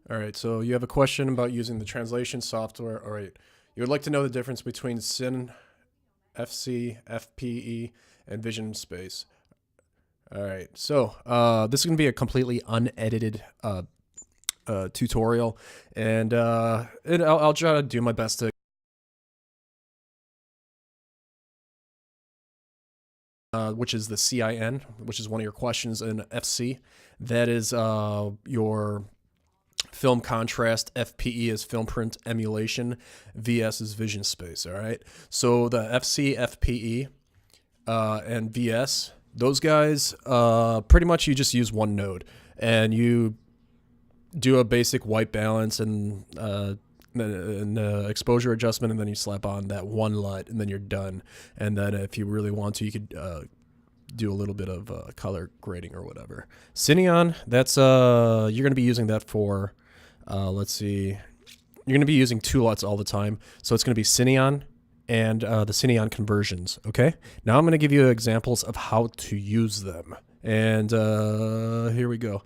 All right, so you have a question about using the translation software. All right, you would like to know the difference between Sin, FC, FPE, and Vision Space. All right, so this is going to be a completely unedited tutorial, and I'll try to do my best to which is the CIN, which is one of your questions in FC. That is your film contrast. FPE is film print emulation. VS is vision space. All right. So the FC, FPE, and VS, those guys, pretty much you just use one node and you do a basic white balance and exposure adjustment, and then you slap on that one LUT, and then you're done. And then if you really want to, you could do a little bit of color grading or whatever. Cineon, that's you're going to be using that for, let's see, you're going to be using two LUTs all the time. So it's going to be Cineon and the Cineon conversions. Okay. Now I'm going to give you examples of how to use them. And here we go.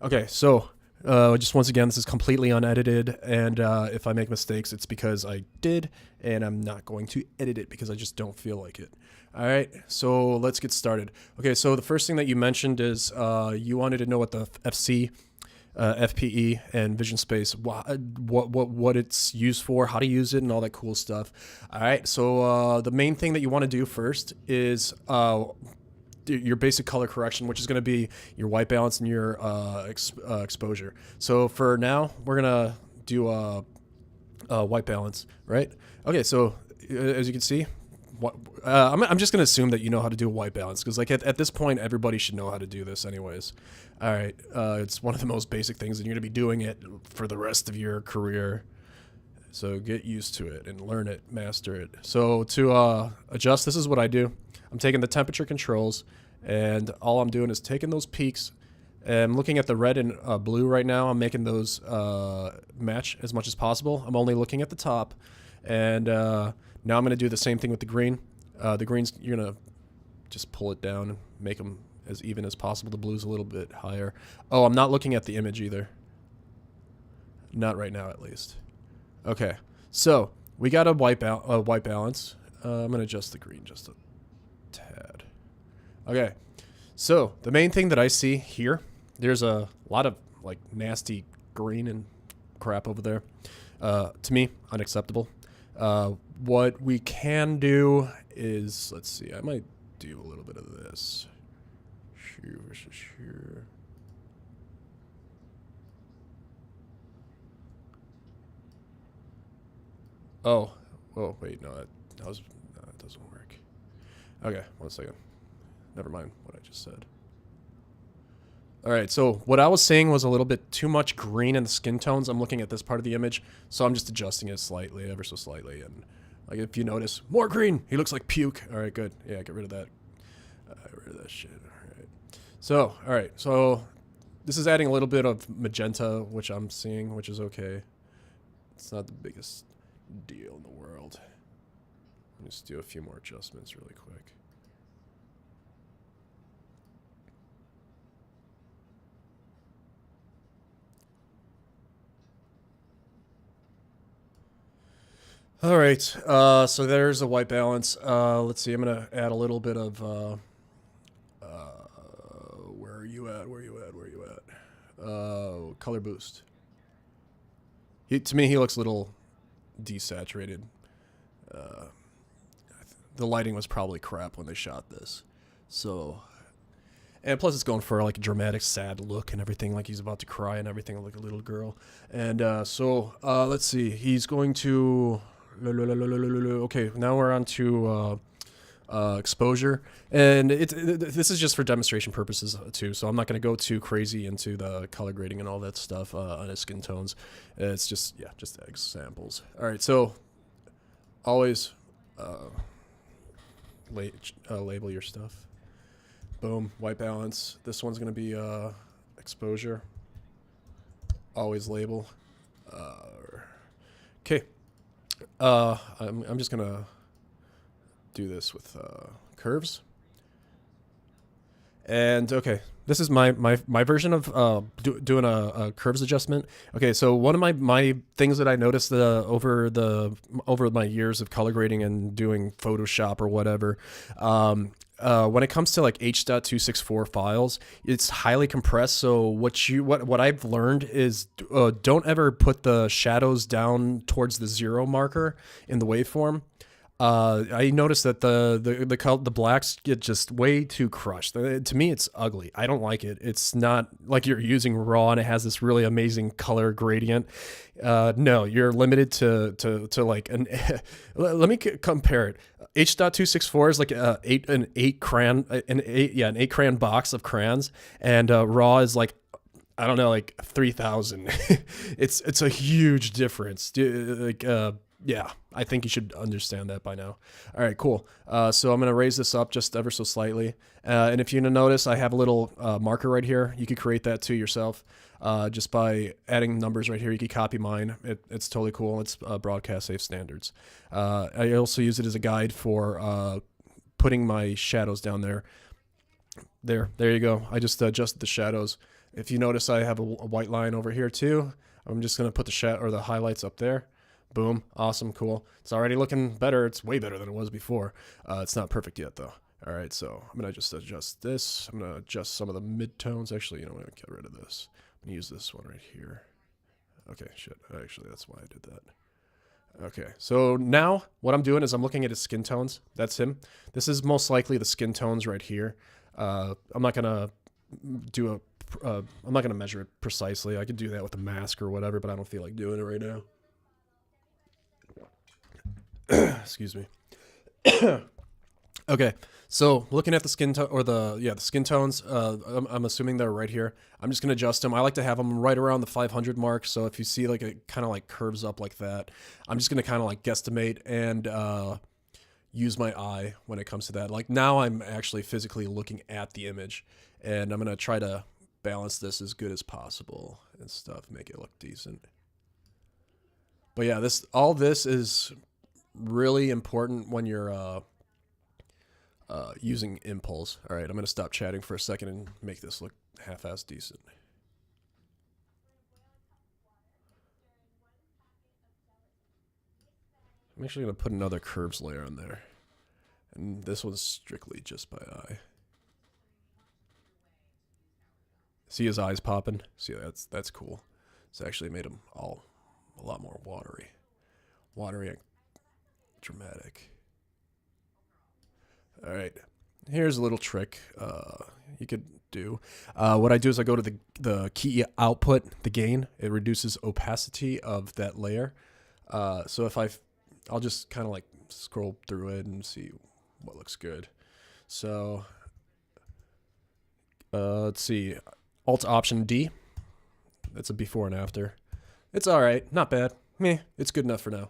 Okay, so just once again, this is completely unedited, and if I make mistakes, it's because I did, and I'm not going to edit it because I just don't feel like it. All right, so let's get started. Okay, so the first thing that you mentioned is you wanted to know what the FC, FPE, and Vision Space, what it's used for, how to use it, and all that cool stuff. All right, so the main thing that you want to do first is your basic color correction, which is going to be your white balance and your exposure. So for now, we're going to do a white balance, right? Okay, so as you can see, I'm just going to assume that you know how to do a white balance, because like at this point, everybody should know how to do this anyways. All right, it's one of the most basic things, and you're going to be doing it for the rest of your career. So get used to it and learn it, master it. So to adjust, this is what I do. I'm taking the temperature controls, and all I'm doing is taking those peaks, and I'm looking at the red and blue right now. I'm making those match as much as possible. I'm only looking at the top, and now I'm going to do the same thing with the green. The greens, you're going to just pull it down and make them as even as possible. The blue's a little bit higher. Oh, I'm not looking at the image either. Not right now, at least. Okay, so we got a white balance. I'm going to adjust the green just a tad. Okay, so the main thing that I see here, there's a lot of like nasty green and crap over there. To me, unacceptable. What we can do is, let's see, I might do a little bit of this. Sheer versus sheer. Oh, wait, no, that doesn't work. Okay, one second. Never mind what I just said. All right, so what I was saying was a little bit too much green in the skin tones. I'm looking at this part of the image, so I'm just adjusting it slightly, ever so slightly. And like if you notice, more green. He looks like puke. All right, good. Yeah, get rid of that. Get rid of that shit. All right. So, all right, so this is adding a little bit of magenta, which I'm seeing, which is okay. It's not the biggest deal in the world. Let me just do a few more adjustments really quick. All right, so there's a white balance. Let's see, I'm gonna add a little bit of where are you at? Color boost. To me, he looks a little desaturated. The lighting was probably crap when they shot this. So, and plus it's going for like a dramatic, sad look and everything, like he's about to cry and everything, like a little girl. And so let's see, he's going to. Okay, now we're on to exposure, and this is just for demonstration purposes too. So I'm not going to go too crazy into the color grading and all that stuff on his skin tones. It's just just examples. All right, so always label your stuff. Boom, white balance. This one's going to be exposure. Always label. Okay. I'm just gonna do this with curves, And okay, this is my version of doing a curves adjustment. Okay, so one of my things that I noticed over my years of color grading and doing Photoshop or whatever, when it comes to like H.264 files, it's highly compressed. So what I've learned is don't ever put the shadows down towards the 0 marker in the waveform. I noticed that the blacks get just way too crushed. To me, it's ugly. I don't like it. It's not like you're using raw and it has this really amazing color gradient. No, you're limited to like an. Let me compare it. H.264 is like an eight crayon box of crayons, and raw is like, I don't know, like 3,000. It's a huge difference. Yeah, I think you should understand that by now. All right, cool. So I'm going to raise this up just ever so slightly. And if you notice, I have a little marker right here. You could create that too yourself just by adding numbers right here. You could copy mine. It's totally cool. It's broadcast safe standards. I also use it as a guide for putting my shadows down there. There you go. I just adjusted the shadows. If you notice, I have a white line over here too. I'm just going to put the highlights up there. Boom. Awesome. Cool. It's already looking better. It's way better than it was before. It's not perfect yet, though. All right. So I'm going to just adjust this. I'm going to adjust some of the midtones. Actually, I'm going to get rid of this. I'm going to use this one right here. Okay. Shit. Actually, that's why I did that. Okay. So now what I'm doing is I'm looking at his skin tones. That's him. This is most likely the skin tones right here. I'm not going to do I'm not going to measure it precisely. I could do that with a mask or whatever, but I don't feel like doing it right now. Excuse me. Okay, so looking at the skin tone or the skin tones, I'm assuming they're right here. I'm just gonna adjust them. I like to have them right around the 500 mark. So if you see like it kind of like curves up like that, I'm just gonna kind of like guesstimate and use my eye when it comes to that. Like now I'm actually physically looking at the image, and I'm gonna try to balance this as good as possible and stuff, make it look decent. But yeah, all this is really important when you're using ImpulZ. All right, I'm going to stop chatting for a second and make this look half-ass decent. I'm actually going to put another curves layer on there. And this one's strictly just by eye. See his eyes popping? See, that's cool. It's actually made them all a lot more watery. Watery and dramatic. All right, here's a little trick you could do. What I do is I go to the key output, the gain. It reduces opacity of that layer. So if I'll just kind of like scroll through it and see what looks good. So let's see, Alt Option D. That's a before and after. It's all right, not bad. Meh, it's good enough for now.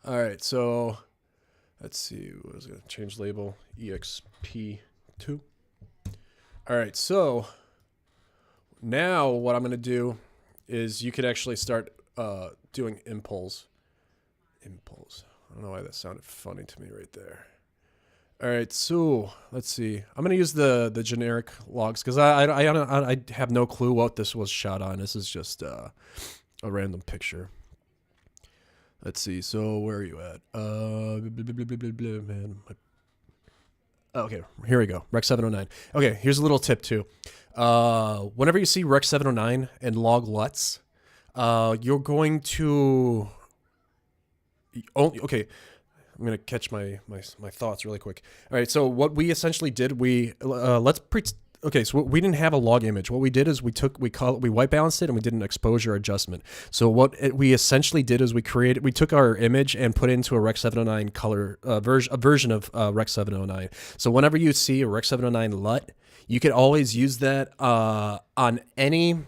All right, so let's see, what was it? Change label, EXP2. All right, so now what I'm going to do is you could actually start doing ImpulZ. ImpulZ. I don't know why that sounded funny to me right there. All right, so let's see. I'm going to use the generic logs because I have no clue what this was shot on. This is just a random picture. Let's see. So where are you at? Man. Okay, here we go. Rec 709. Okay, here's a little tip too. Whenever you see Rec 709 and log LUTs, you're going to okay. I'm gonna catch my thoughts really quick. All right, so what we essentially did, okay, so we didn't have a log image. What we did is we white balanced it and we did an exposure adjustment. So what we essentially did is we took our image and put it into a Rec 709 color a version of Rec 709. So whenever you see a Rec 709 LUT, you could always use that on any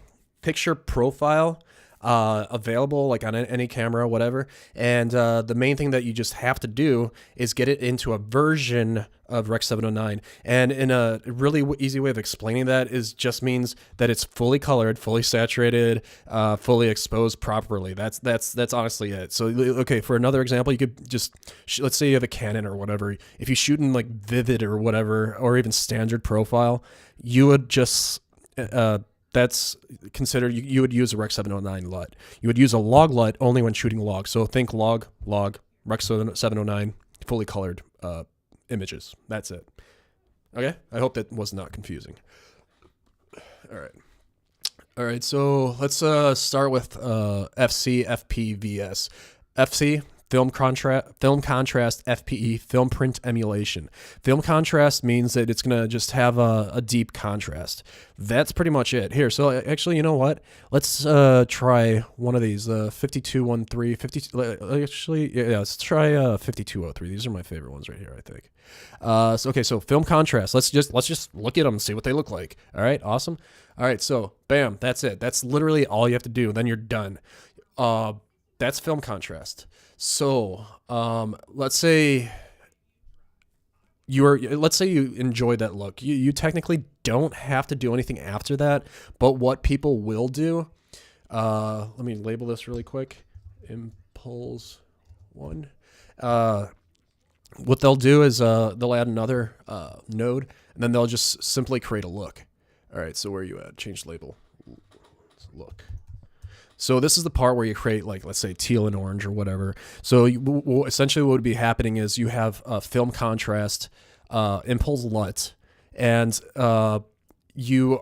picture profile available, like on any camera, whatever. And the main thing that you just have to do is get it into a version of Rec 709. And in a really easy way of explaining that is just means that it's fully colored, fully saturated, fully exposed properly. That's honestly it. So okay, for another example, you could just let's say you have a Canon or whatever. If you shoot in like vivid or whatever, or even standard profile, you would just that's considered, you would use a Rec 709 LUT. You would use a log LUT only when shooting log. So think log, Rec 709, fully colored images. That's it. Okay? I hope that was not confusing. All right, so let's start with FC, FP, VS. FC, film contrast, FPE, film print emulation. Film contrast means that it's going to just have a deep contrast. That's pretty much it. Here, so actually, you know what? Let's try one of these, 5213, 50, actually, yeah, let's try 5203. These are my favorite ones right here, I think. So film contrast. Let's just look at them and see what they look like. All right, awesome. All right, so bam, that's it. That's literally all you have to do. Then you're done. That's film contrast. So, let's say you enjoyed that look. You technically don't have to do anything after that, but what people will do, let me label this really quick. ImpulZ 1. What they'll do is they'll add another node, and then they'll just simply create a look. All right, so where are you at? Change label. Look. So this is the part where you create, like, let's say Teal and Orange or whatever. So essentially what would be happening is you have film contrast, ImpulZ LUT, and you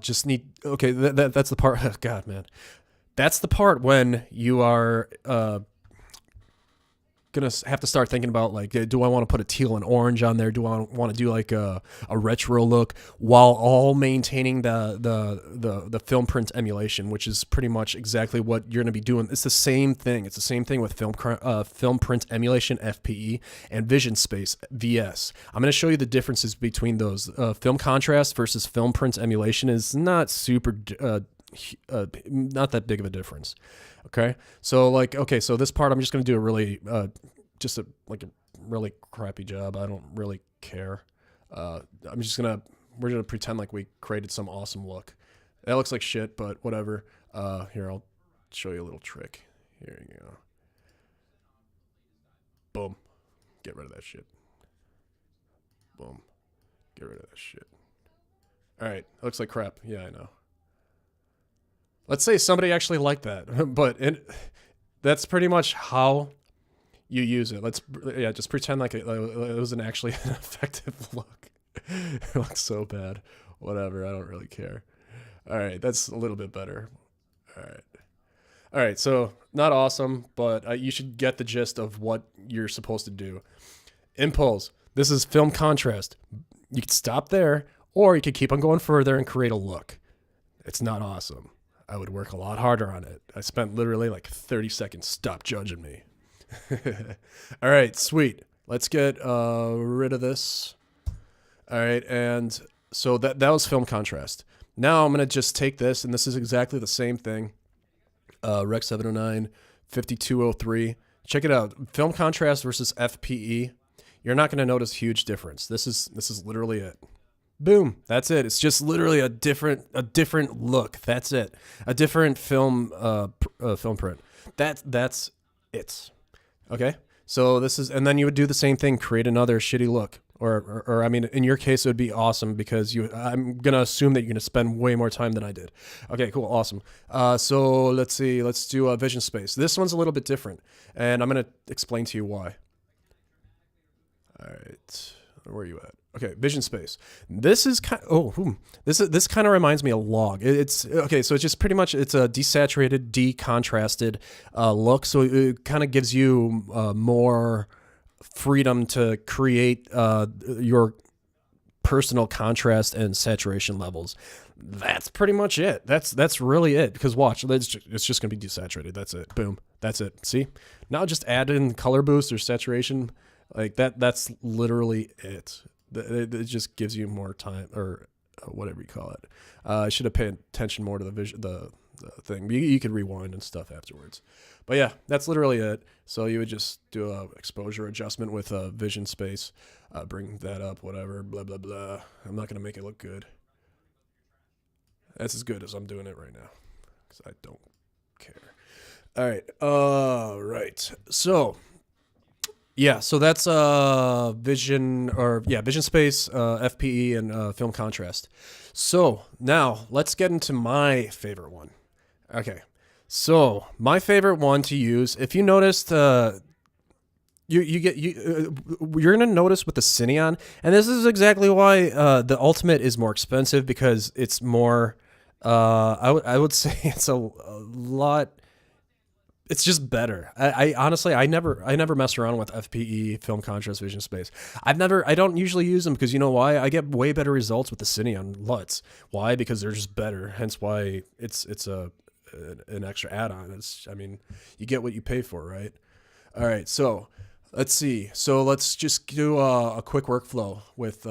just need, okay, that's the part, oh God, man. That's the part when you are gonna have to start thinking about, like, do I want to put a Teal and Orange on there? Do I want to do like a retro look while all maintaining the film print emulation, which is pretty much exactly what you're gonna be doing. It's the same thing. It's the same thing with film print emulation, FPE, and vision space, VS. I'm gonna show you the differences between those. Film contrast versus film print emulation is not super not that big of a difference. Okay, so so this part I'm just gonna do a really just a really crappy job. I don't really care. We're gonna pretend like we created some awesome look. That looks like shit, but whatever. Here, I'll show you a little trick. Here you go. Boom. Get rid of that shit. Boom. Get rid of that shit. All right, looks like crap. Yeah, I know. Let's say somebody actually liked that, but that's pretty much how you use it. Just pretend like it wasn't actually an effective look. It looks so bad. Whatever, I don't really care. All right, that's a little bit better. All right, so not awesome, but you should get the gist of what you're supposed to do. ImpulZ, this is film contrast. You could stop there, or you could keep on going further and create a look. It's not awesome. I would work a lot harder on it. I spent literally like 30 seconds. Stop judging me. All right, sweet. Let's get rid of this. All right, and so that was film contrast. Now I'm going to just take this, and this is exactly the same thing. Rec 709, 5203. Check it out. Film contrast versus FPE. You're not going to notice huge difference. This is literally it. Boom. That's it. It's just literally a different look. That's it. A different film print. That's it. Okay. So this is, and then you would do the same thing. Create another shitty look, or I mean, in your case, it would be awesome because I'm gonna assume that you're gonna spend way more time than I did. Okay. Cool. Awesome. So let's see. Let's do a vision space. This one's a little bit different, and I'm gonna explain to you why. All right. Where are you at? Okay, vision space. This is this kind of reminds me of log. It's okay, so it's just pretty much it's a desaturated, decontrasted look. So it kind of gives you more freedom to create your personal contrast and saturation levels. That's pretty much it. That's really it. Because watch, it's just gonna be desaturated. That's it. Boom. That's it. See? Now just add in color boost or saturation. Like that's literally it. It just gives you more time, or whatever you call it. I should have paid attention more to the thing. You could rewind and stuff afterwards. But yeah, that's literally it. So you would just do a exposure adjustment with a vision space, bring that up, whatever, blah, blah, blah. I'm not going to make it look good. That's as good as I'm doing it right now because I don't care. All right. So yeah, so that's vision space, FPE, and film contrast. So now let's get into my favorite one. Okay, so my favorite one to use, if you noticed, you're gonna notice with the Cineon, and this is exactly why the Ultimate is more expensive, because it's more. I would say it's a lot. It's just better. I honestly, I never mess around with FPE, film contrast, vision space. I don't usually use them because you know why? I get way better results with the Cineon LUTs. Why? Because they're just better. Hence why it's an extra add-on. You get what you pay for, right? All right, so let's see. So let's just do a quick workflow with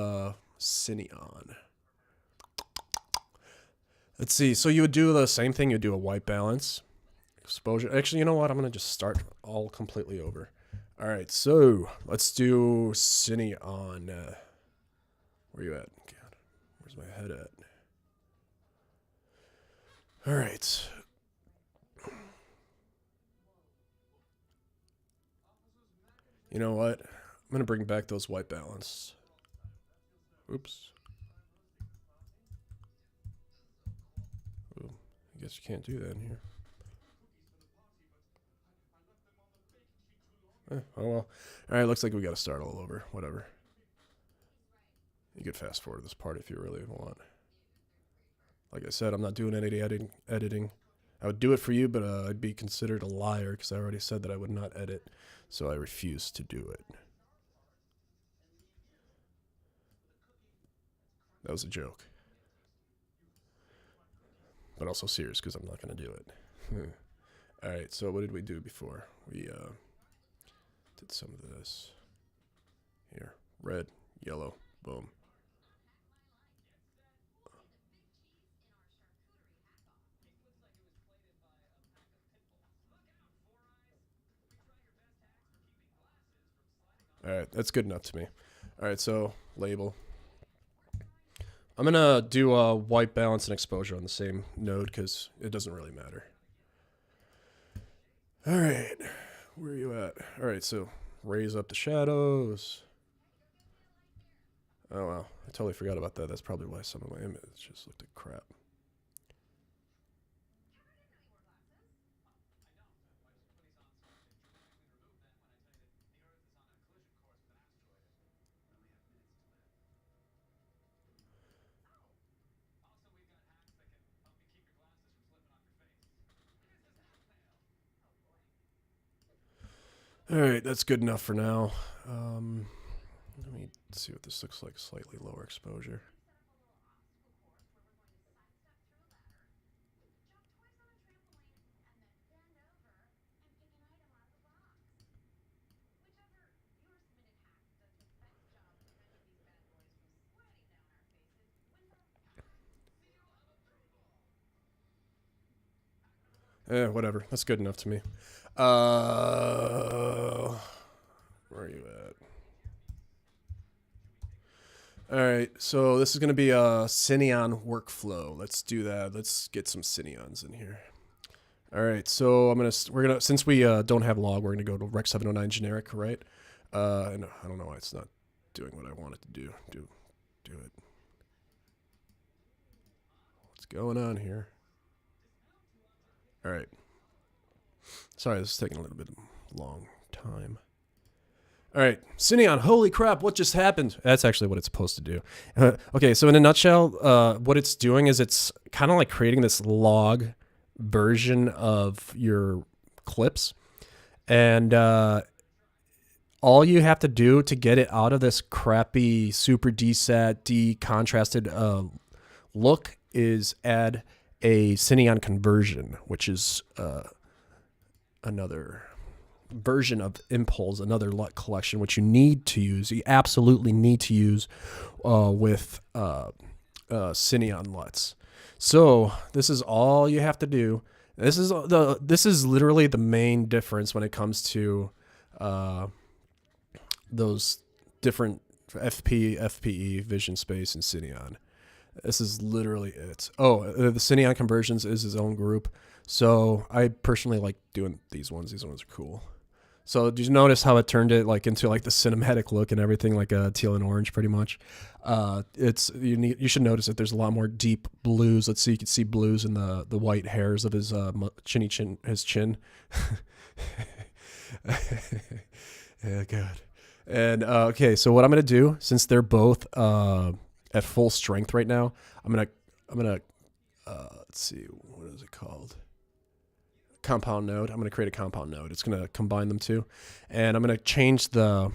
Cineon. Let's see. So you would do the same thing. You would do a white balance. Exposure. Actually, you know what? I'm going to just start all completely over. All right, so let's do Cineon. Where you at? God, where's my head at? All right. You know what? I'm going to bring back those white balance. Oops. Ooh, I guess you can't do that in here. Oh well. Alright, looks like we gotta start all over. Whatever. You could fast forward this part if you really want. Like I said, I'm not doing any editing. I would do it for you, but I'd be considered a liar because I already said that I would not edit. So I refuse to do it. That was a joke. But also serious because I'm not going to do it. Alright, so what did we do before? We did some of this. Here, red, yellow, boom. Alright, that's good enough to me. Alright, so label. I'm going to do a white balance and exposure on the same node because it doesn't really matter. Alright, where are you at? Alright, so raise up the shadows. Oh wow, I totally forgot about that. That's probably why some of my images just looked like crap. Alright, that's good enough for now. Let me see what this looks like. Slightly lower exposure. Whatever. That's good enough to me. Where are you at? Alright, so this is going to be a Cineon workflow. Let's do that. Let's get some Cineons in here. Alright, so since we don't have log, we're going to go to Rec 709 generic, right? And I don't know why it's not doing what I want it to do. Do it. What's going on here? Alright. Sorry, this is taking a little bit long time. Alright, Cineon, holy crap, what just happened? That's actually what it's supposed to do. Okay, so in a nutshell, what it's doing is it's kind of like creating this log version of your clips. And all you have to do to get it out of this crappy, super desat, decontrasted look is add a Cineon conversion, which is another version of ImpulZ, another LUT collection, which you need to use. You absolutely need to use with Cineon LUTs. So this is all you have to do. This is literally the main difference when it comes to uh, those different FPE, Vision Space, and Cineon. This is literally it. Oh, the Cineon conversions is his own group. So I personally like doing these ones. These ones are cool. So did you notice how it turned it like into like the cinematic look and everything, like a teal and orange, pretty much? You should notice that there's a lot more deep blues. Let's see, you can see blues in the white hairs of his his chin. Yeah, God. And okay, so what I'm gonna do, since they're both at full strength right now, I'm gonna let's see, what is it called? Compound node. I'm going to create a compound node. It's going to combine them two, and I'm going to change the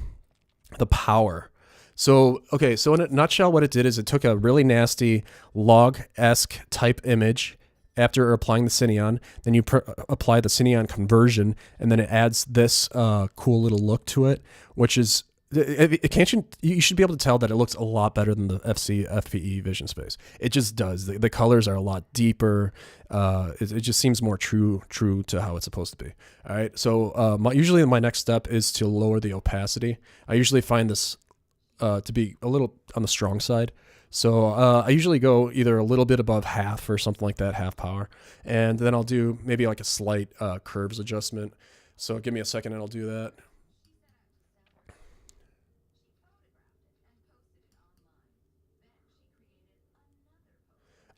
power. So okay, so in a nutshell, what it did is it took a really nasty log-esque type image after applying the Cineon. Then you apply the Cineon conversion, and then it adds this cool little look to it, which is you should be able to tell that it looks a lot better than the FPE Vision Space. It just does. The colors are a lot deeper. It just seems more true to how it's supposed to be. All right. So usually my next step is to lower the opacity. I usually find this to be a little on the strong side. So I usually go either a little bit above half or something like that, half power, and then I'll do maybe like a slight curves adjustment. So give me a second and I'll do that.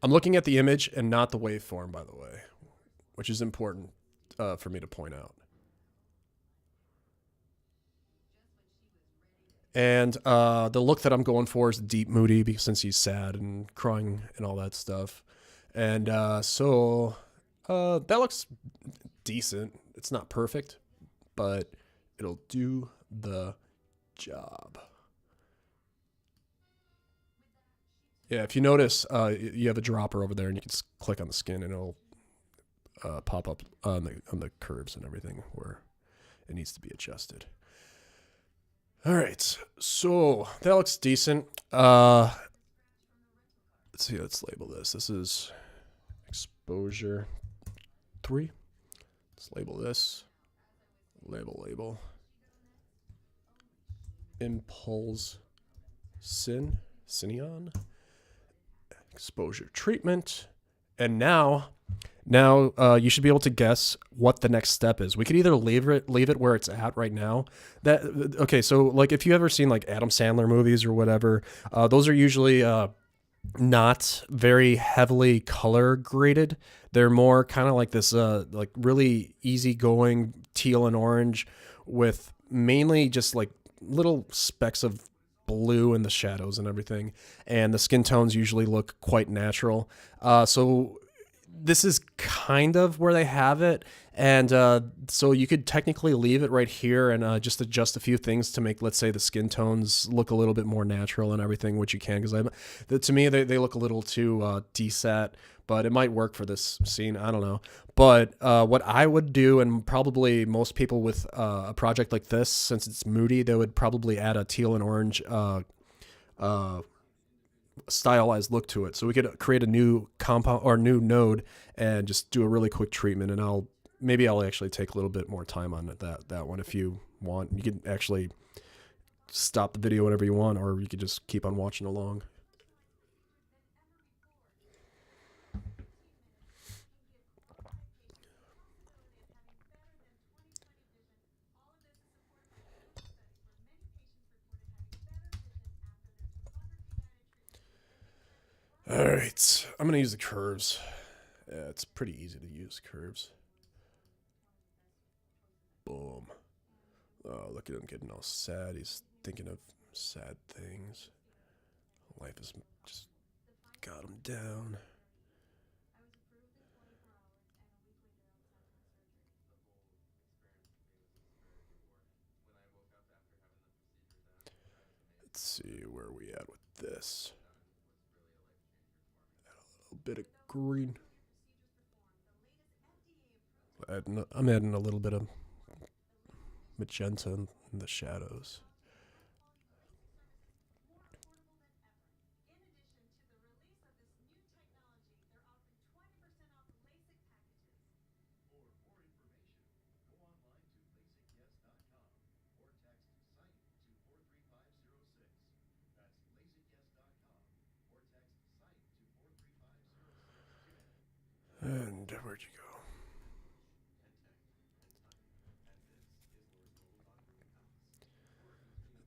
I'm looking at the image and not the waveform, by the way, which is important for me to point out. And the look that I'm going for is deep moody, because since he's sad and crying and all that stuff. And so that looks decent. It's not perfect, but it'll do the job. Yeah, if you notice, you have a dropper over there, and you can just click on the skin, and it'll pop up on the curves and everything where it needs to be adjusted. All right, so that looks decent. Let's see. Let's label this. This is exposure 3. Let's label this. Label. ImpulZ Cineon. Exposure treatment. And now you should be able to guess what the next step is. We could either leave it where it's at right now. Okay, so like if you ever seen like Adam Sandler movies or whatever, those are usually not very heavily color graded. They're more kind of like this like really easygoing teal and orange with mainly just like little specks of blue in the shadows and everything, and the skin tones usually look quite natural. So this is kind of where they have it, and so you could technically leave it right here and just adjust a few things to make, let's say, the skin tones look a little bit more natural and everything, which you can, because to me they look a little too desat, but it might work for this scene. I don't know. But what I would do, and probably most people with a project like this, since it's moody, they would probably add a teal and orange stylized look to it. So we could create a new compound or new node and just do a really quick treatment. And I'll actually take a little bit more time on that one if you want. You can actually stop the video whenever you want, or you could just keep on watching along. All right, I'm gonna use the curves. Yeah, it's pretty easy to use curves. Boom. Oh, look at him getting all sad. He's thinking of sad things. Life has just got him down. Let's see where we at with this. Add a little bit of green. I'm adding a little bit of magenta in the shadows. where'd you go?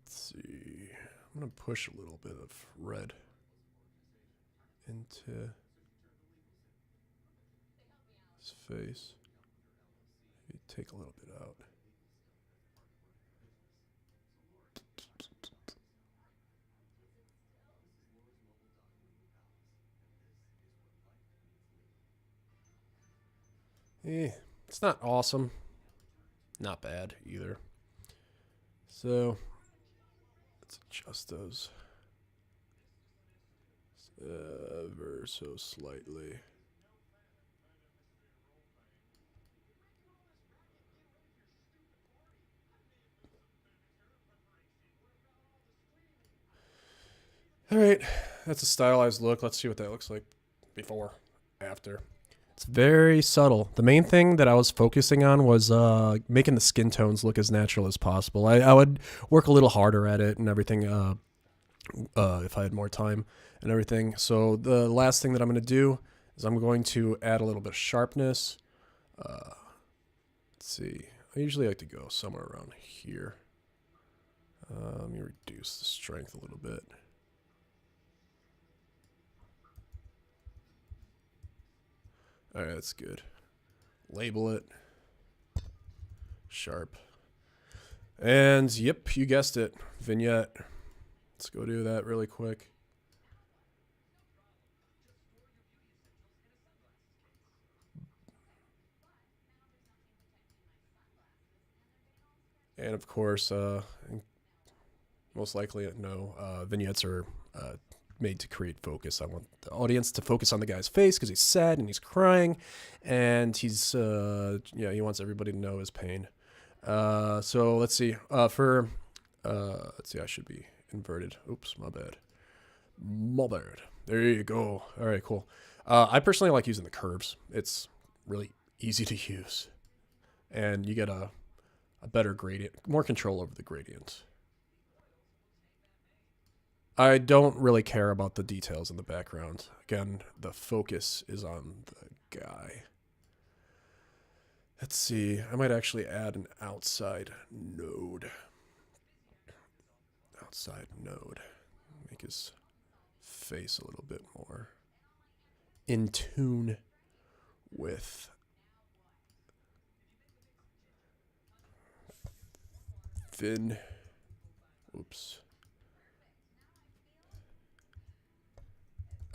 Let's see. I'm going to push a little bit of red into his face. Maybe take a little bit out. It's not awesome. Not bad either. So let's adjust those ever so slightly. All right, that's a stylized look. Let's see what that looks like before, after. It's very subtle. The main thing that I was focusing on was making the skin tones look as natural as possible. I would work a little harder at it and everything if I had more time and everything. So the last thing that I'm going to do is I'm going to add a little bit of sharpness. Let's see. I usually like to go somewhere around here. Let me reduce the strength a little bit. All right, that's good. Label it. Sharp. And yep, you guessed it. Vignette. Let's go do that really quick. And of course, most likely, no, vignettes are made to create focus. I want the audience to focus on the guy's face because he's sad and he's crying, and he's he wants everybody to know his pain. So let's see. Let's see. I should be inverted. Oops, my bad. My bad. There you go. All right, cool. I personally like using the curves. It's really easy to use, and you get a better gradient, more control over the gradient. I don't really care about the details in the background. Again, the focus is on the guy. Let's see. I might actually add an outside node. Outside node. Make his face a little bit more in tune with fin. Oops.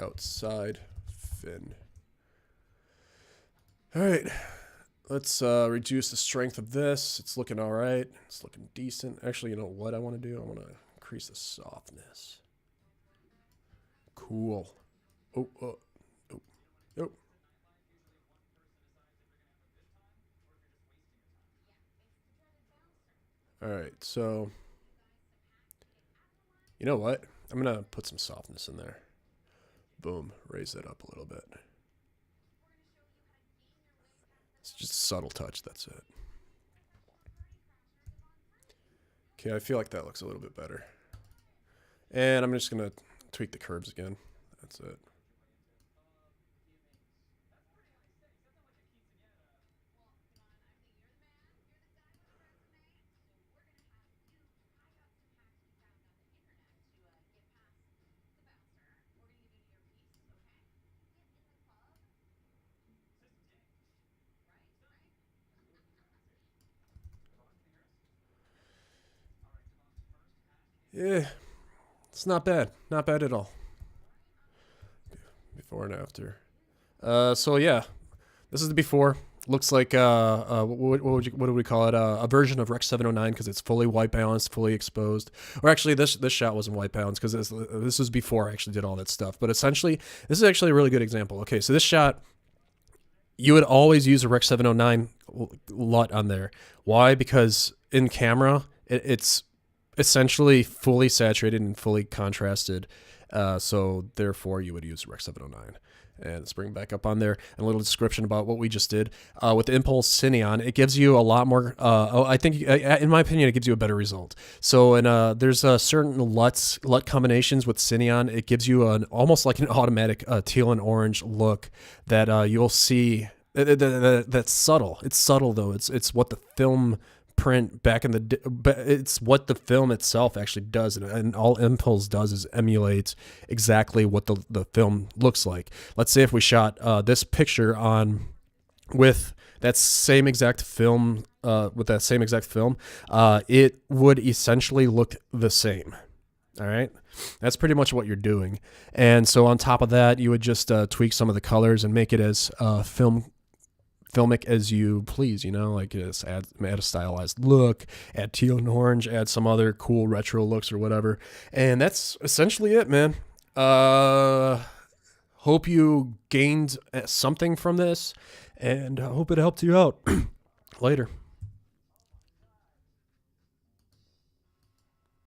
Outside fin. All right, let's reduce the strength of this. It's looking all right. It's looking decent. Actually, you know what I want to do? I want to increase the softness. Cool. Oh. All right, so you know what? I'm gonna put some softness in there. Boom, raise that up a little bit. It's just a subtle touch, that's it. Okay, I feel like that looks a little bit better. And I'm just gonna tweak the curves again. That's it. Yeah, it's not bad. Not bad at all. Before and after. So yeah, this is the before. Looks like what do we call it? A version of Rec 709 because it's fully white balanced, fully exposed. Or actually, this shot wasn't white balanced because this was before I actually did all that stuff. But essentially, this is actually a really good example. Okay, so this shot, you would always use a Rec 709 LUT on there. Why? Because in camera, it's essentially fully saturated and fully contrasted. So therefore, you would use Rec 709. And let's bring it back up on there. And a little description about what we just did. With the ImpulZ Cineon, it gives you a lot more, I think, in my opinion, it gives you a better result. So there's certain LUT combinations with Cineon. It gives you almost like an automatic teal and orange look that you'll see That's subtle. It's subtle though. It's what the film print back in the but it's what the film itself actually does, and all ImpulZ does is emulate exactly what the film looks like. Let's say if we shot this picture on with that same exact film, it would essentially look the same. All right, that's pretty much what you're doing. And so on top of that, you would just tweak some of the colors and make it as filmic as you please, you know, like just add a stylized look, add teal and orange, add some other cool retro looks or whatever. And that's essentially it, man. Hope you gained something from this, and I hope it helped you out. Later.